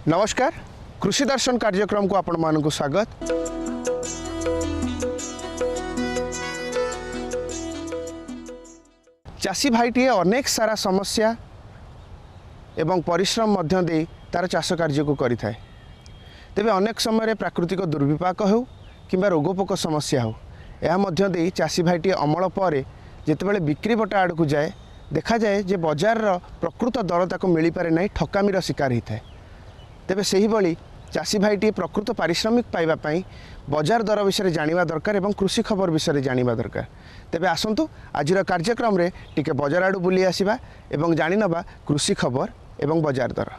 नमस्कार कृषि दर्शन कार्यक्रम को आपण मानक स्वागत। चाषी भाईटी अनेक सारा समस्या एवं परिश्रम मध्य दे तार चाष कार्य को करि थाए। तेबे अनेक समय प्राकृतिक दुर्विपाक हो किंबा रोगपोक समस्या हो यह मध्य दे चाषी भाईटी अमल पर जितेबाला बिक्री बटा आड़ को जाए देखा जाए जे बजार प्रकृत दर ताको मिल पारे ना ठकामीर शिकार होता है। तेबे सही भली चाषी भाईटी प्रकृत पारिश्रमिक पाइबापी बजार दर विषय जानिबा दरकार एवं कृषि खबर विषय जानिबा दरकार। तेबे आसंतु आज कार्यक्रम रे टिके बजार आड़ू बुली आसिबा एवं जानि नबा कृषि खबर एवं बजार दर।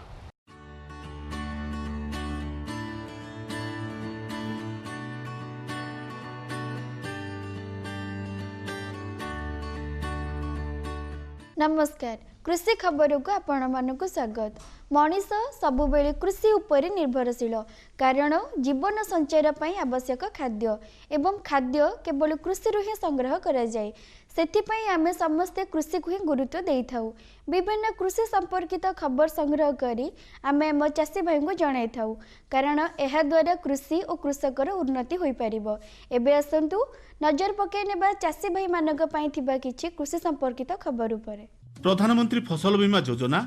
नमस्कार कृषि खबर को आपण मानक स्वागत। मनीष सबु बेले कृषि उपरे निर्भरशील कारण जीवन संचार पई आवश्यक खाद्य एवं खाद्य केवल कृषि ही संग्रह करा जाए। सेथिपई आमे समस्ते कृषि को ही गुरुत्व देई थाउ। विभिन्न कृषि संपर्कित खबर संग्रह करी आमे हम चाषी भाई को जणाई थाउ कारण एहा द्वारा कृषि और कृषकर उन्नति होई परिबो। एबे आसंतु नजर पकाई नेबा चाषी भाई मानक पई थिबा किछि कृषि संपर्कित खबर उपरे। प्रधानमंत्री फसल बीमा योजना,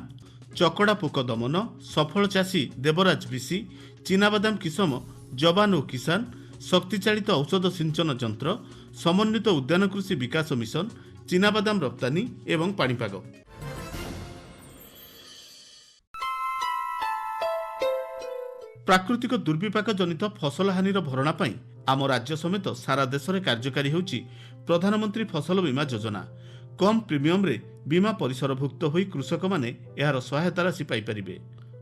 चकड़ा पोक दमन, सफल चाषी देवराज बीसी, चीनाबादाम किसम जवान और किसान, शक्तिचालित औषध सिंचन यंत्र, समन्वित उद्यान कृषि विकास मिशन, चीनाबादाम रप्तानी एवं पाणीपाग। प्राकृतिक दुर्विपाक जनित फसल हानिर भरणा पई आम राज्य समेत सारा देश में कार्यकारी होउची प्रधानमंत्री फसल बीमा योजना। कम प्रीमियम रे बीमा परिसरभुक्त होई कृषक माने एहार सहायता राशि पाई परिबे।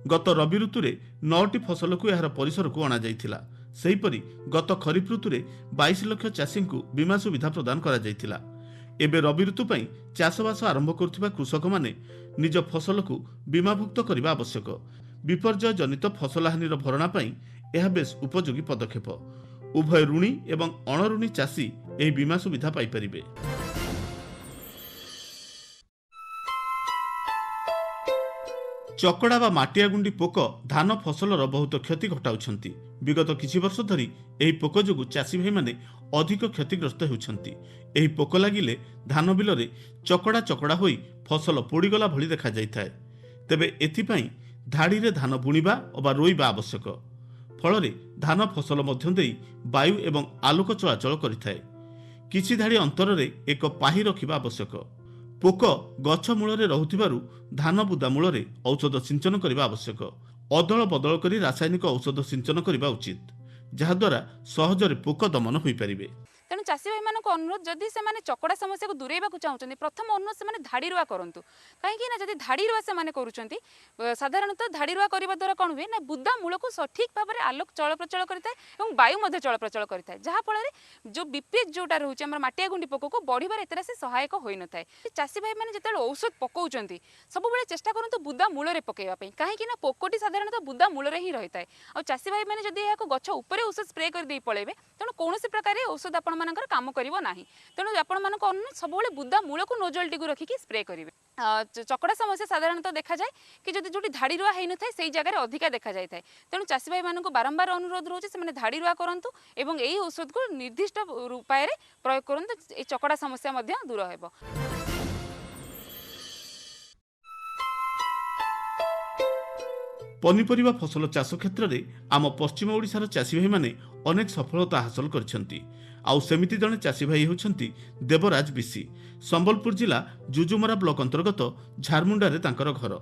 गत रबी ऋतु रे 9टी फसल को एहार परिसर को अणा जाइथिला। सेहीपरि गत खरीफ ऋतु रे 22 लाख चाषी को बीमा सुविधा प्रदान करा जाइथिला। एबे रबी ऋतु पई चाषबास आरंभ करुथिबा कृषक माने निज फसल को बीमाभुक्त करबा आवश्यक। विपर्यय जनित फसल हानिर भरणा पई एहा बेस उपयोगी पदक्षेप। उभय ऋणी एवं अणऋणी चाषी एही बीमा सुविधा पाई परिबे। चकड़ा बा माटियागुंडी पोक धान फसलर बहुत क्षति घटाउछंती। विगत किछि वर्ष धरी एही पोक जोगु चाषी भाई माने अधिक क्षतिग्रस्त हेउछंती। एही पोक लागिले धान बिलरे चकड़ा चकड़ा होई फसल पोड़ीगला भली देखा जाइथाय। तेबे एथिपई धाड़ी रे धान बुणीबा अबा रोइबा आवश्यक। फलरे धान फसल मध्य देई वायु एवं आलोक चलाचल करिथाय। किछि धाड़ी अंतर रे एक पाही रखिबा आवश्यक। पोक गछ मूलरे रहुथिबारु धान बुदा मूलरे औषध सिंचन करबा आवश्यक। अदल बदल करी रासायनिक औषध सिंचन करबा उचित जहा द्वारा सहजरे पोक दमन होई परिबे। तेणु चाषी भाई मान अनुरोध जदि से चकड़ा समस्या को दूरेबा चाहते प्रथम अनुरोध से धाड़ी रुआ करूँ कहीं जब धाड़ी रुआ से कर साधारणतः धाड़ी रुआ करने द्वारा कौन हुए ना बुदा मूल को सठिक भाव में आलोक चल प्रचल करता है और वायु चल प्रचल करता है जहाँफल जो विपरीत जोटा रोचे माटिया गुंडी पोक को बढ़िबार एत से सहायक होई न थाए। चाषी भाई मैंने जिते औषध पकाउछंती सब बेले चेष्टा करंतु बुदा मूल पकाइबा कहीं पोकटी साधारणतः बुदा मूल ही रही है। और चाषी भाई मैंने जदि गछ उपर औषध स्प्रे कर दे पड़ेबे तेणु कौन प्रकार औषध आपण मानकर काम करिवो नाही। तेणु आपण मानक अनुरोध सब बुदा मूल को नोजल टी रखिकी स्प्रे करेंगे। चकड़ा समस्या साधारणतः देखा जाए कि जब जो धाड़ी रुआ होई न थाए सेही जगह अधिका देखा जाए। तेणु चाषी भाई मानक बारंबार अनुरोध रोचे से धाड़ी रुआ करंतु एवं एही औषध को निर्दिष्ट उपाय रे प्रयोग करंतु ए चकड़ा समस्या मध्य दूर हेबो। पनीपरिबा फसल चाष क्षेत्र में आम पश्चिम ओडिशार चाषी भाई माने अनेक सफलता हासिल करछंती। आउ सेमिति जने चाषी भाई होछंती देवराज बीसी। संबलपुर जिला जुजुमरा ब्लॉक अंतर्गत झारमुंडा तांकर घर।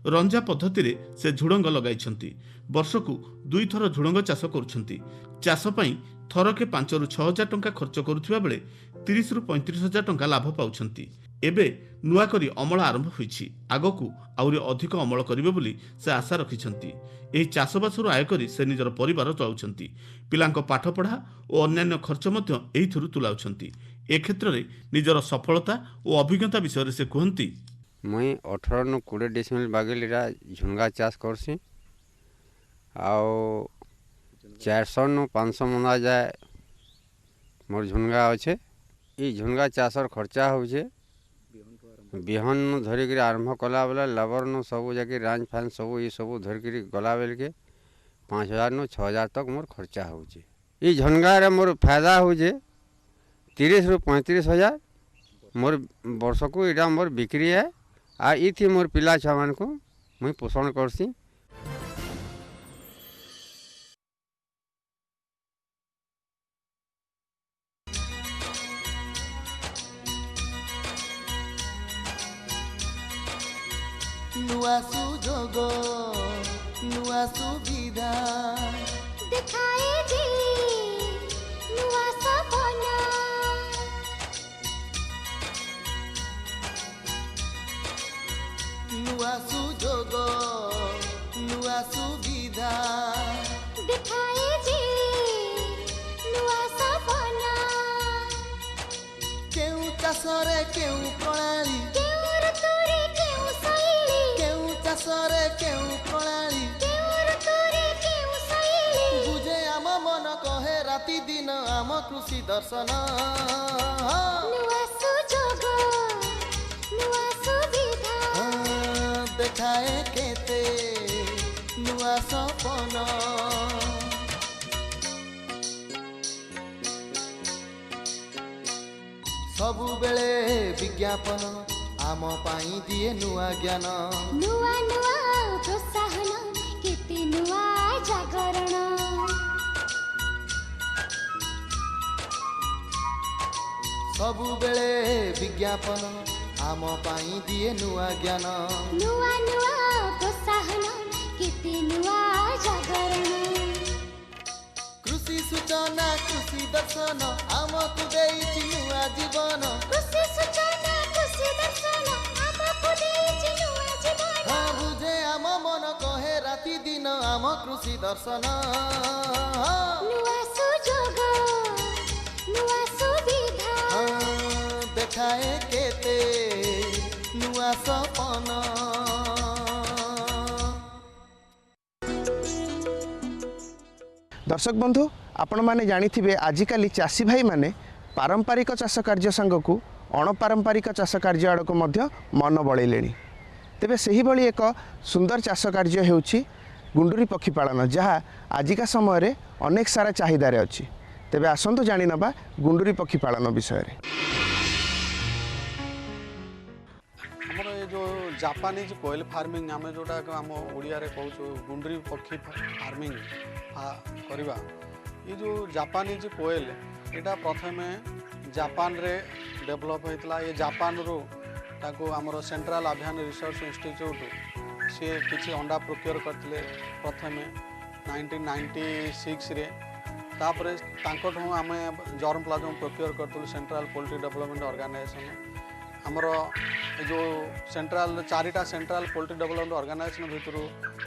रंजा पद्धति रे से झुडंग लगाइछंती। वर्षकु 2 थर झुडंग चाष करुछंती। चाष पई थरके 5 रु 6 हजार टंका खर्च करुथिबा बेले 30 रु 35 हजार टंका लाभ पाउछंती। एबे नुआ करी अमल आरंभ होईछि। आगकू आउरी अधिक अमल करिवे बोली से आशा रखिछंती। एही चाषबासरु आय करी से निजर परिवार चलाउछंती। पिलांको पाठ पढ़ा और अन्यान्य खर्च मध्य एहिथुरु तुलाउछंती। ए क्षेत्र रे निजर सफलता और अभिज्ञता विषय से कहंती मुई 18 नु 20 डिसमिल बागेलीरा झुंगा चाष करसी। आउ 400 नु 500 मना जाए मोर झुंगा अच्छे। ई झुंगा चाषर खर्चा होछे बिहन धरिकी आरंभ कला बेले लेबर नु सब जाकि रांज फैन सब ये सब धरिकी गला बेल के 5,000 नु 6,000 तक मोर खर्चा होचे। ये झनगारे मोर फायदा होचे 30 रु 35,000 मोर वर्ष को इटा मोर बिक्री है। आ इथि मोर पिला छुआ मान को मुई पोषण करसी। नुआ सुजोग नुआ सुविधा दिखाए जी नुआ सपना नुआ सुजोग नुआ सुविधा दिखाए जी नुआ सपना केउ चाषरे केउ प्रणाली केउ ऋतुरे केउ शैली केउ चाषरे केउ प्रणाली केउ ऋतुरे केउ शैली बुझे आम मन कहे राति दिन आम कृषि दर्शन नुआ सुजोग नुआ सुविधा देखाए केते नुआ सपन सबुबेले विज्ञापन आम पाई दिए नुआ ज्ञान नुआ नुआ प्रोत्साहन केते नुआ जागरण सबुबेले विज्ञापन आम पाई दिए नुआ ज्ञान नुआ नुआ प्रोत्साहन केते नुआ जागरण कृषि सूचना कृषि दर्शन आमको देइछि नुआ जीवन कृषि सूचना कृषि दर्शन आमको देइछि नुआ जीवन हाँ बुझे आम मन कहे राति दिन आम कृषि दर्शन नुआ सुजोग नुआ सुविधा देखाए केते नुआ सपन दर्शक बंधु आपण मैंने जानी आजिकल चाषी भाई माने पारंपरिक चाष कार्य सांगक अणपारंपरिक चाष कार्य आड़क मन बड़े तेबे सही भली एक सुंदर चाष कार्य होउछि गुंडुरी पक्षी पालन जहाँ आजिका समय रे अनेक सारा चाहिदार अच्छी। तेबे आसंतु जानी नबा गुंडुरी पक्षी पालन विषय रे। हमर ये जो जापानीज कोयल फार्मिंग आम जोटा आम ओडिया रे कहूँ गुंडुरी पक्षी फार्मिंग करवा ये जो जापानीज कोयल यहाँ प्रथमे जापान रे डेवलप होता ये जापान रू ताको आमर सेंट्रल अभियान रिसर्च इंस्टीट्यूट सी किसी अंडा प्रोक्योर करते प्रथमे 1996 रे तापर आम जर्म प्लाज्म प्रोक्योर करूँ सेंट्रल पोल्ट्री डेवलपमेंट ऑर्गेनाइजेशन आमर जो सेंट्रल 4टा सेंट्रल पोल्ट्री डेवलपमेंट ऑर्गेनाइजेशन भितर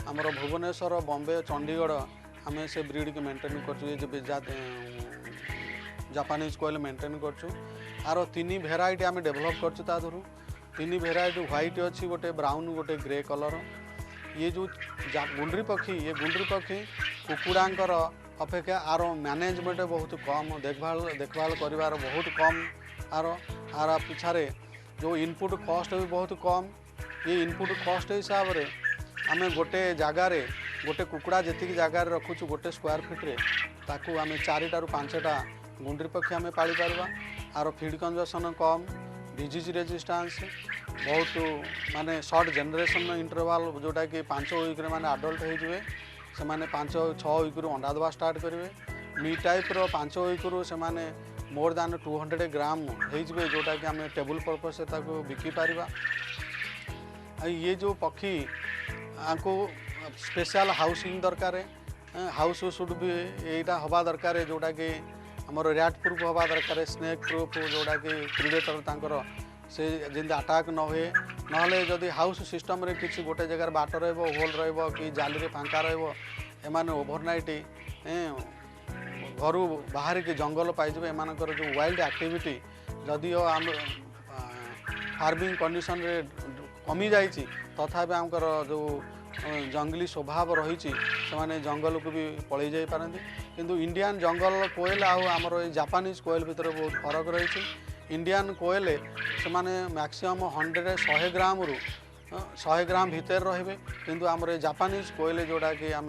आमर भुवनेश्वर बॉम्बे चंडीगढ़ आम से ब्रीड के मेंटेन कर जापानीज कोयल मेंटेन करछु आरो 3 भेराइटी आम डेवलप करछु ता धरू 3 भेराइटी व्हाइट अच्छी गोटे ब्राउन गोटे ग्रे कलर ये जो गुंडरी पक्षी ये गुंडरी पक्षी कुकुड़ांकर अपेक्षा आर मैनेजमेंट बहुत कम देखभाल करिवार बहुत कम आर पिछारे जो इनपुट कॉस्ट भी बहुत कम ये इनपुट कॉस्ट हिसाब से आम गोटे जगार गोटे कुकुड़ा जी जगार रखुचु गोटे स्क्वायर फिट्रे ताकू आम 4टा ରୁ 5टा गुंडरी पक्षी आम पाली पारबा आर फीड कंजप्शन कम डिजीज रेजिस्टेंस बहुत माने शॉर्ट जनरेशन इंटरवाल जोटा कि 5 वीक माने अडल्ट होइजबे से माने 5-6 वीक रू अंडा दवा स्टार्ट करेंगे मी टाइप रो 5 वीक रू से माने मोर दान 200 ग्राम होइजबे जोटा कि आम टेबल पर्पस से ताको बिकी पारिबा। ये जो पक्षी आको स्पेशल हाउसिंग दरकार हाउस शुड भी यहाँ हवा दरकार जोटा कि आमर रैट प्रूफ हवा दरकार स्नेक प्रूफ जोटा कि प्रिडेटर तांकर से जमी अटाक न हुए ना जदि हाउस सिस्टम रे किसी गोटे जगार बाट रोल कि जाली रे फांका एमाने ओभरनाइट घर बाहर के जंगल पाइबे एमानकर जो वाइल्ड एक्टिविटी जदि आम फार्मिंग कंडीशन रे कमी जाइए तथापि आमकर जो जंगली स्वभाव रही से जंगल को भी पलि जापारती किंतु इंडियन जंगल कोयल आमर जापानीज कोयल भितर बहुत फरक रही इंडियन कोयल से मैक्सिमम 100 ग्राम रु 100 ग्राम भितर रहे किंतु आमर जापानीज कोयल जोड़ा कि आम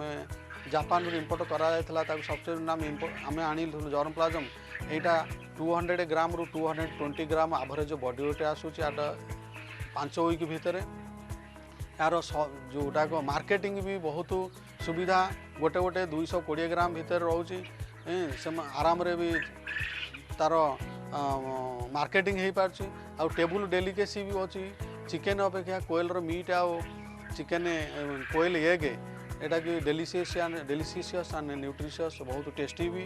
जापान इंपोर्ट करा सब्सिडी नाम आम आनिलु जर्म प्लाजम यहाँ 200 ग्राम रु 220 ग्राम एवरेज बॉडी वेट आसूची 5 वीक भितर यार जोटा को मार्केटिंग भी बहुत सुविधा गोटे गोटे 220 ग्राम भितर रोचे आराम रे भी तार मार्केटिंग हो पार्छ आ टेबुल डेलिकेसी भी अच्छी चिकेन अपेक्षा कोयल मीट आ चिकेन कोयल एग एटा कि डेलीशियस एंड न्यूट्रिशियस बहुत टेस्टी भी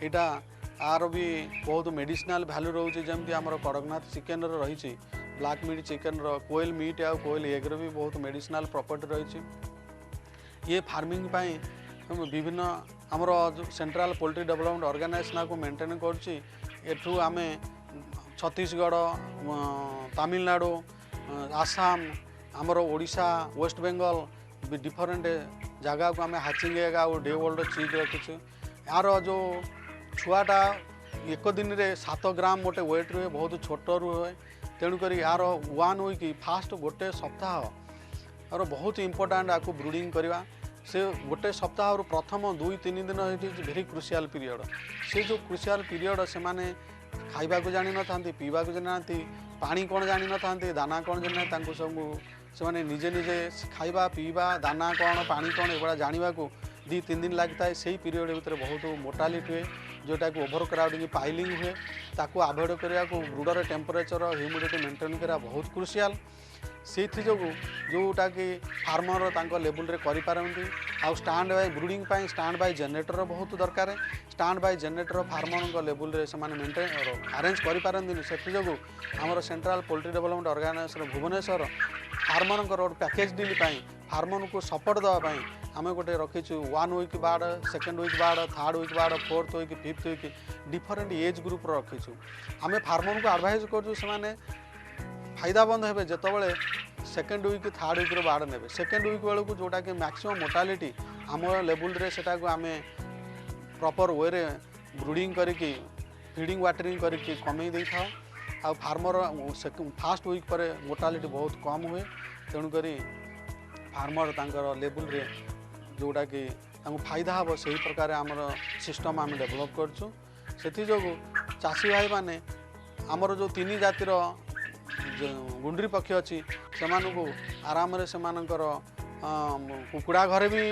यहाँ आर भी बहुत मेडिसिनाल वैल्यू रोचे जमती आमर कड़कनाथ चिकेन रही ब्लैक मीट चिकेन कोयल मीट आ कोयल एग भी बहुत मेडिसिनाल प्रॉपर्टी रही ये फार्मिंग पाई विभिन्न आमर सेंट्रल पोल्ट्री डेवलपमेंट ऑर्गेनाइजेशन को मेंटेन करूँ आम छत्तीसगढ़ तमिलनाडु आसाम आमर ओडिशा वेस्ट बेंगल डिफरेंट जगह को आम हाचिंग एग आ डे वर्ल्ड चीज रखीचु यार जो छुआटा एक दिन रे 7 ग्राम गोटे वेट रुहे बहुत छोट रुहे तेणुक यार 1 वीक फास्ट गोटे सप्ताह और बहुत इंपोर्टाट आपको ब्रूडिंग करवा से गोटे सप्ताह प्रथम 2-3 दिन भेरी क्रुशियाल पीरियड से जो क्रुशियाल पीरियड से माने खाइबा को जानी न थांती पीवा को जानी पानी कौन जानी न थांती दाना कौन जानी सब से माने निजे निजे खाइबा पीवा दाना कौन पानी कौन एगुड़ा जानवा को 2-3 दिन लगता है से पीरियड भितर बहुत मोर्टालिटी हुए जोटा कि ओभर क्राउडिंग पाइलिंग हुए ताकू आभोड करने को ब्रूडर टेम्परेचर ह्यूमिडिटी मेंटेन करा बहुत क्रुशियाल से जोटा कि फार्मर तांको लेवल रे करि पारंती आ स्टैंड बाय ब्रूडिंग पाई स्टैंड बाय जनरेटर बहुत दरकार stand by generator farmer level रे से माने मेंटेन अरेंज करि पारंती से आमर central poultry development organisation Bhubaneswar farmer गोटे पैकेज डील फार्मर को सपोर्ट देवाई आम गोटे रखीचु 1 वीक बाद 2nd वीक बाद 3rd वीक बाद 4th week 5th week different age group रखीचु आम फार्मर को एडवाइज करूँ से फायदा बंद हे जितेबाला 2nd वीक 3rd वीक बाड़ ने 2nd वीक बेलू जोटा कि मैक्सिमम मोर्टालिटी आम लेवल रे सेटा को आम प्रॉपर वे रे ब्रूडिंग करके फीडिंग वाटरिंग करके कमे दे था आ फार्मर फास्ट वीक पर मोर्टालिटी बहुत कम हुए तेणुक फार्मर तांकर लेवल रे जोटा कि फायदा हम से प्रकार आमर सिस्टम आम डेभलप करछु से चाषी भाई माने आमर जो 3 जातिर गुंडरी पक्षी अच्छी से आराम से कुकुड़ा घर भी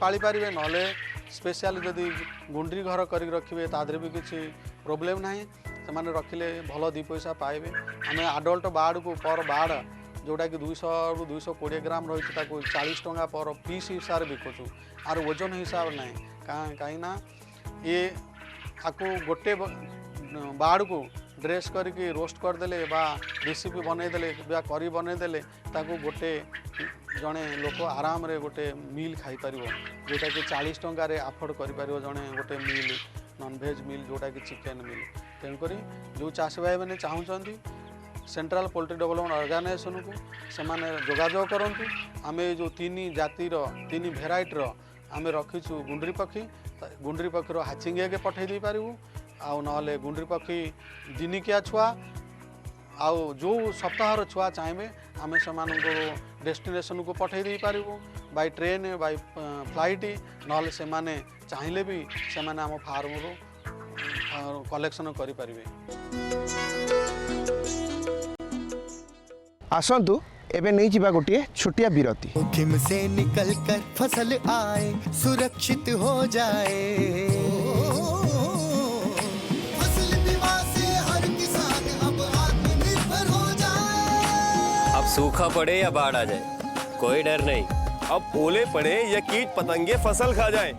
पाली पारे ना स्पेशल जदि गुंडरी घर कर रखिए तादरे भी किसी प्रोब्लेम ना से रखिले भल 2 पैसा पाइबे आम आडल्ट बाड़ को पर बाड़ जोटा कि 200-220 ग्राम रही 40 टंका पर पीस हिसाब से बिकुचु आर वजन हिसाब ना कहीं ये आपको गोटे बाड़ को ड्रेस करके रोस्ट करदे रेसिपी बनईदे करी बनईदे गोटे जड़े लोक आराम रे गोटे मील खाई पार जोटा कि 40 टंकार आफोर्ड कर जड़े गोटे मील नॉनभेज मील जोटा कि चिकेन मील तेणुक जो चाषी भाई मैंने चाहूँगी सेंट्रल पोल्ट्री डेवलपमेंट ऑर्गेनाइजेशन को से जोगाजोग करूँ आम जो 3 जातिर 3 भेराइटर आम रखीचु गुंडरी पक्षी हाचिंग एग पठे दे पारू आउ ना गुंडरी पक्षी दिनिकिया छुआ आउ जो सप्ताहर छुआ चाहिए आम से डेस्टिनेशन को पठे दे पारू बाय ट्रेन बाय फ्लाइट ना से चाहिए भी से आम फार्म रू कलेक्शन करें। आसतु एबे नहीं जीवा गोटे छोटिया विरति। जोखिम से निकल कर फसल आए सुरक्षित हो जाए फसल बीमा से हर किसान अब आत्मनिर्भर हो जाए। अब सूखा पड़े या बाढ़ आ जाए कोई डर नहीं, अब ओले पड़े या कीट पतंगे फसल खा जाए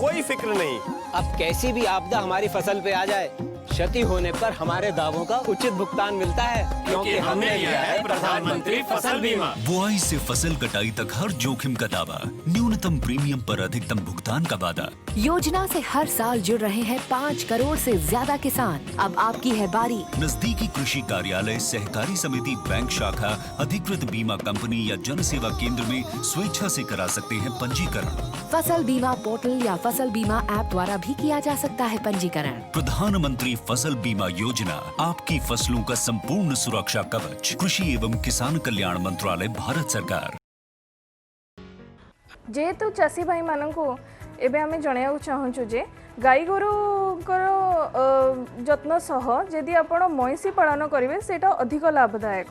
कोई फिक्र नहीं। अब कैसी भी आपदा हमारी फसल पे आ जाए क्षति होने पर हमारे दावों का उचित भुगतान मिलता है क्योंकि हमने लिया है प्रधानमंत्री फसल बीमा। बुआई से फसल कटाई तक हर जोखिम का दावा, न्यूनतम प्रीमियम पर अधिकतम भुगतान का वादा। योजना से हर साल जुड़ रहे हैं 5 करोड़ से ज्यादा किसान। अब आपकी है बारी। नजदीकी कृषि कार्यालय, सहकारी समिति, बैंक शाखा, अधिकृत बीमा कंपनी या जन सेवा केंद्र में स्वेच्छा से करा सकते हैं पंजीकरण। फसल बीमा पोर्टल या फसल बीमा ऐप द्वारा भी किया जा सकता है पंजीकरण। प्रधानमंत्री प्रधानमंत्री फसल बीमा योजना आपकी फसलों का संपूर्ण सुरक्षा कवच। कृषि एवं किसान कल्याण मंत्रालय, भारत सरकार। जेहेतु चाषी भाई मानू एबे आमे जणाइବାକୁ चाहूँ जे गाई गोरुकर जत्न सह जदि आपण महिषी पालन करेंगे सेटा अधिक लाभदायक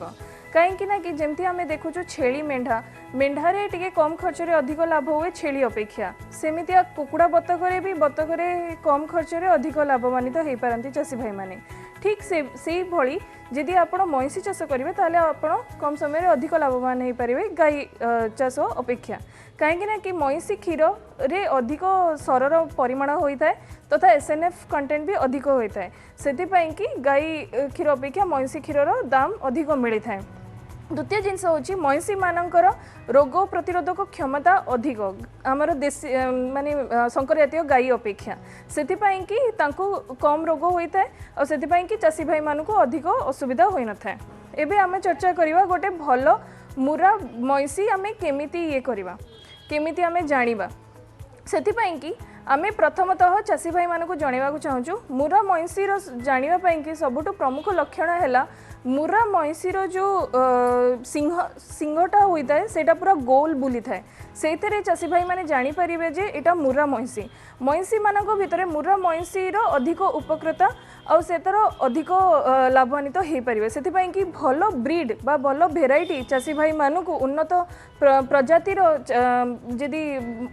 कहीं ना कि जमती आम देखु छेली मेढ़ा मेढ़ारे टे कम खर्च रे अधिक लाभ हुए छेली अपेक्षा सेमितिया कुकुड़ा बतकरे भी बतकरे कम खर्च रे अधिक लाभवान्वित हो पारती चाषी भाई माने ठीक से भली जदि आप महिषी चाष करेंगे ताले आपण कम समय रे अधिक लाभवान हो पारे गाई चाष अपेक्षा कहीं ना कि महिषी क्षीर रे अधिक सरर परिमाण होता है तथा SNF कंटेंट भी अधिक होता है से कि गाई क्षीर अपेक्षा महिषी क्षीर दाम अधिक मिलता है। द्वितीय जिनस हूँ महिषी मानकर रोग प्रतिरोधक क्षमता अधिक आमर देशी माने संकर जातीय गाई अपेक्षा से कि कम रोग होता है और से कि चाषी भाई मानक अधिक असुविधा हो न था। एबे आम चर्चा करवा गोटे भल मुरा महिषी आम केमिति ये करवा केमिति आम जानिबा सेथिपाई कि आमे प्रथमतः चाषी भाई मानक जनवाक चाहूँ मुरा महिषीर जानापी कि सबुठ प्रमुख लक्षण है मुरा महिषीर जो सिंहटा होता है सेटा पूरा गोल बुली थाए से चाषी भाई माने जानीपारे जे एटा मुरा महिषी महिषी मानक भितर मुरा महिषीर अधिक उपकृता आउ सेतार अधिक लाभान्वित हो पारे से कि भल ब्रीड बा भल भेराइटी चाषी भाई मानक उन्नत प्रजातिर जदि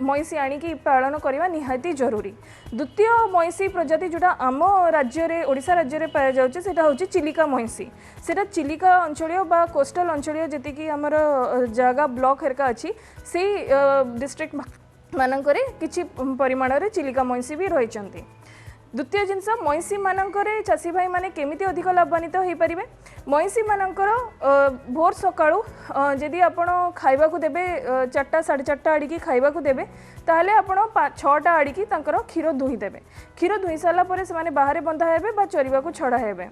महिषी आणिकी पालन करवा निहाती जरूरी। द्वितीय महिषी प्रजाति जोटा आम राज्य ओडिशा राज्य में पाया जाउचे सेटा होची चिलिका महिषी सेटा चिलिका अंचल बा कोस्टल अंचल जी आमर जगह ब्लॉक हेरका अच्छी से डिस्ट्रिक्ट मानकरे किछि परिमाण रे चिलिका महिषी भी रही। द्वितीय जिनस महिषी मानकरे चाषी भाई माने केमिति अधिक लाभान्वित हो पारे महिषी मानकर भोर सकाळू जदि आपण खाइबा को देबे 4टा 4:30 आड़िकी खाइबा को देबे ताहले आपण 6टा आड़िकी तांकर क्षीर दुही देबे क्षीर दुही साला परे से माने बाहर बंधा हेबे बा चरिबा को छड़ा हेबे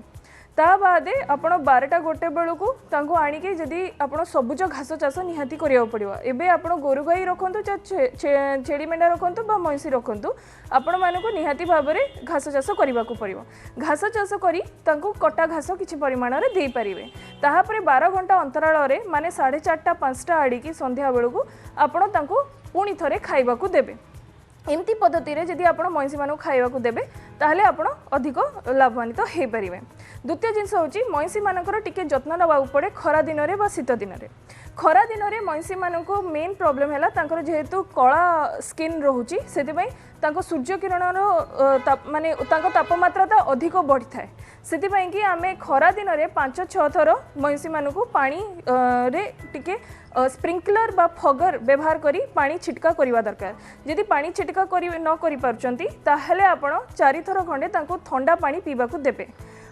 ता बादे आपण 12टा गोटे बेलू तांको आणिके जदि आपण सबुज घास चाष निहाती करिया पड़िबो। एबे आपण गोरु गाई रखंतु छेड़ी मेंढा रखंतु बा महिषी रखंतु आपण मानको निहाती भाव में घास चाष करने को पड़िबो। घास चाष करी तांको कटा घास किछि परिमाण रे देई परिबे ताहा परे 12 घंटा अंतराल रे माने 4:30 5टा आड़िकी संध्या बेलू आपण तांको पुणी थरे खाइबा को देबे। एमती पद्धति रे जदि आपण महिषी मानक खाइबा को देबे ताहले आपण अधिक लाभान्वित हो पारिबे। द्वितीय जिनस होची महिषी मानकर टिके जत्न नबा पड़े खरा दिन रे बा शीत दिन रे। खरा दिन रे महिषी मानक मेन प्रॉब्लम है तांकर जेहेतु कला स्किन रोची से सूर्य किरण माने तापमात्रा अधिक बढ़ी थाए से कि आमे खरा दिन रे 5-6 थर महिषी मानक पानी रे टिके स्प्रिंकलर बा फगर व्यवहार करी पानी छिटका करवा दरकार। जदि पानी छिटका न करि पारचंती ताहले आपण 4 थर खंडे तांको ठंडा पानी पीबा को देबे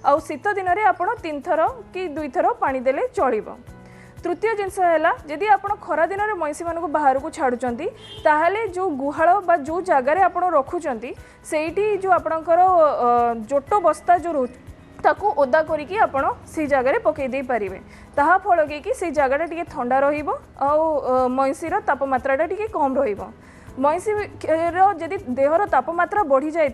आउ शीत दिन रे आपण 3 थर कि 2 थर पानी देले चलिबो। तृतीय जिनस है जदि आप खरा दिन में महिषी मानक बाहर को छाड़ुंट ताहले जो गुहाल बा जो जगार आप रखुंट से जो आपणकर जोटो बस्ता जो रोच ताकू ओदा करिकी आपण से जगार पकई दे पारिबे ताहा फल कि से जगह टिके ठंडा रहिबो आ महिषीर तापमात्रा टिके कम रहिबो। महिषीर जदि देहर तापमात्रा बढ़ी जाए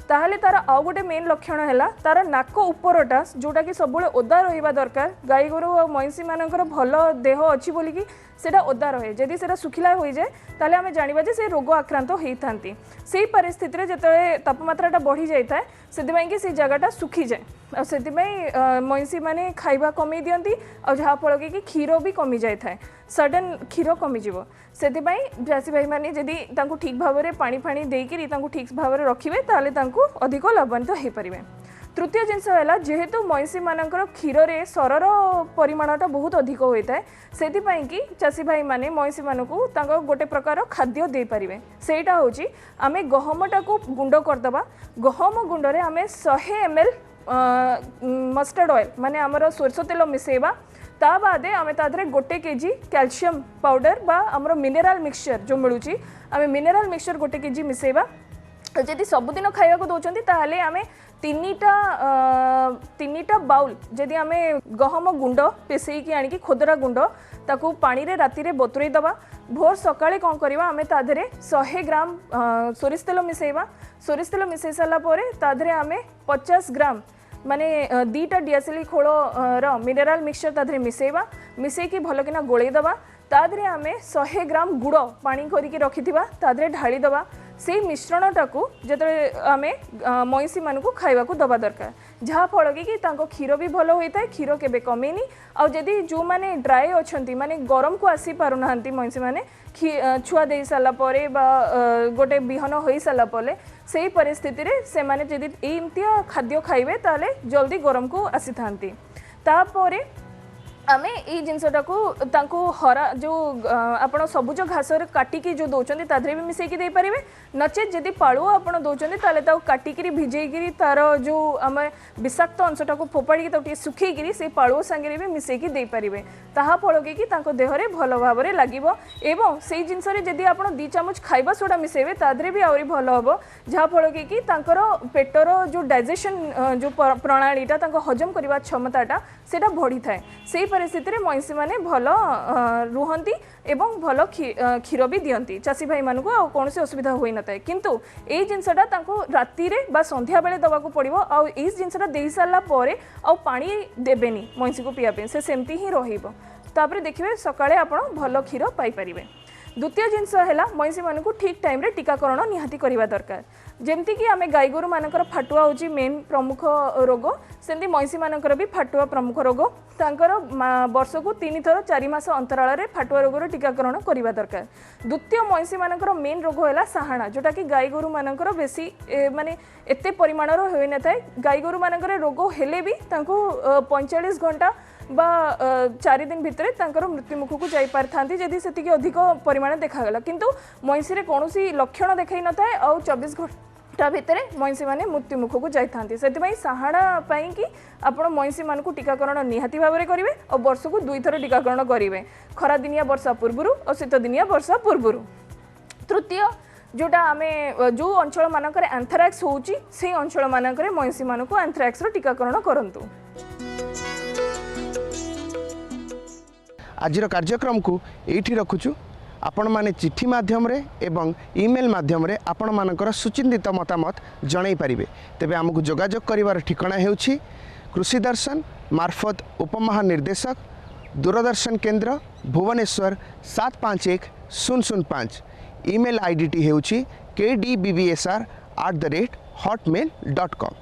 ताहले तार आउ गोटे मेन लक्षण है तार नाक उपरटा जोटा कि सब ओदा रहा दरकार। गाई गोरु और महिषी मानकर भल देह अच्छी बोलिकी सेटा ओदा रहे जदि सेटा सुखिला हो जाए ताहले आमे जानिबा जे से रोग आक्रांत होइथांती। सेही परिस्थिति रे जतले तापमात्राटा बढ़ी जाए से कि से जगहटा सुखी जाए और से महिषी माने खाइबा कमी दियंती और जहाँ फल कि क्षीर भी कमी जाए था सडन क्षीर कमिज से चाषी भाई मैंने जदि ठीक भाव में पानी फाणी देकर ठीक भाव में रखिए ताले अधिक लाभान्वित हो पारे। तृतीय जिनस है जेहेतु महिषी मानकर क्षीर रे सरर परिमाणटा बहुत अधिक होता है से कि चाषी भाई माने महिषी मानक गोटे प्रकार खाद्य दे पारिबे सेटा होची आमे गहमटा को गुंड करदबा गहम गुंडरे आमे 100 ml मस्टर्ड ऑयल माने आमर सोरसो तेल मिसेबा ता बादे आमे ताधरे 1 kg कैल्शियम पाउडर बा आमर मिनेराल मिक्सचर जो मिलूची आमे मिनेराल मिक्सचर 1 kg मिसेबा जदि सबुदिन खाइबा को दौरान ताहले आमे तीनिटा बाउल जदि आम गहम गुंड पेसईकी आनिकी खोदरा गुंड ताकू पानी रे राति रे बतुरई दबा भोर सकाळे कौन करवा आम ताधरे 100 ग्राम सोरिष तेल मिसेइबा सोरिष तेल मिसई सारा पर ताधरे आम 50 ग्राम माने 2टा डियासिली खोल मिनेराल मिक्सचर ताधरे मिसेइबा मिसेइकी भल किना गोळई दबा ताधरे आम 100 ग्राम गुड़ पानी करके रखिथिबा ताधरे ढाली दबा से मिश्रणटा को जतरे आमे मईसी मान को खाइबा को दबा दरकार जहाँ फल कि क्षीर भी भल होता है क्षीर केबे कमेनी आउ जदि जो माने ड्राई अछंती माने गरम को आसी पारु नाहंती मईसी माने छुआ दे साला परे बा गोटे बिहन होई साला पले सेही परिस्थिति रे से माने जदि एमतिया खाद्य खाइबे ताले जल्दी गरम को आसी थांती तापरे आमे ये जिनसटा को हरा जो आपण सबुज घास काटिकी जो दौरान ताधरे भी मिसेकी दे पारे नचेत जदि पालुआ आप दौरान ताले काटिकी भिजेकी तार जो आम विषाक्त अंशटा को फोपाड़ी सुखी से पालुआ सांगे भी मिसेकी दे पारे ताहा फल कि देहरे भल भाव में लगे एवं से जिनस जदि आप 2 चामच खाइबा सोडा मिसेबे ताधरे भी आहरी भल हम जहाँ फल कि पेटर जो डाइजेशन जो प्रणालीटा हजम करने क्षमताटा से बढ़ी थाए से परिस्थिति रे मईसी माने भल रुहंती एवं भल क्षीर भी दियंती चाषी भाई मानू कौन असुविधा होई न थाए किंतु ए जिनसटा तांको राति रे बा संध्या बेले दवा को पड़िबो आ ए जिनसटा देई सारला परे आ पानी देबेनी मईसी को पिया पे से सेमती ही रहिबो तापरे देखिबे सकाळे आपण भल क्षीर पाई परिबे। द्वितीय जिनस है मईसी मान को ठीक टाइम रे टीकाकरण निहाती करवा दरकार जमती कि आम गाई गोरु मानकर फाटुआ होची मेन प्रमुख रोग सेमती मईसी मानकर भी फाटुआ प्रमुख रोग तांकर वर्ष को 3 थर 4 मास अंतराल रे फाटुआ रोगर टीकाकरण करवा दरकार। द्वितीय मईसी मानकर मेन रोग है साहाणा जोटा कि गाई गोरु मानकर बेसी माने एते परिमाणर होई न थाए गाई गोरु मानकर रोग हेले भी तांको 45 घंटा बा 4 दिन भितर तांकर मृत्युमुख को जाई पारथांती जदि सेतिके अधिक परिमाण देखागला किंतु मईसी कौनसी लक्षण देखाई न थाए और 24 घंटा भितर मईसी माने मृत्युमुख को जाई थांती सेति साहाणा पाई कि आपण मईसी मान को टीकाकरण निहाती भाव में करेंगे और वर्ष को 2 थर टीकाकरण करेंगे खरा दिनिया वर्षा पूर्व और शीत दिनिया वर्षा पूर्व। तृतीय जोटा आम जो अंचल मानक एंथ्राक्स होउची से अंचल मानक मईसी मान को एंथ्राक्स टीकाकरण करंतु। आज कार्यक्रम को यही रखुचु आपण माने चिट्ठी माध्यम रे एवं ईमेल माध्यम रे आपण मानकर सुचिंतित मतामत जणाई पारिबे तेबे हमकु जोगाजोग करिवार ठिकाना हेउछि कृषि दर्शन मार्फत उपमहानिर्देशक दूरदर्शन केंद्र भुवनेश्वर 751005 ईमेल आईडी टी हेउछि kdbbsr@hotmail.com।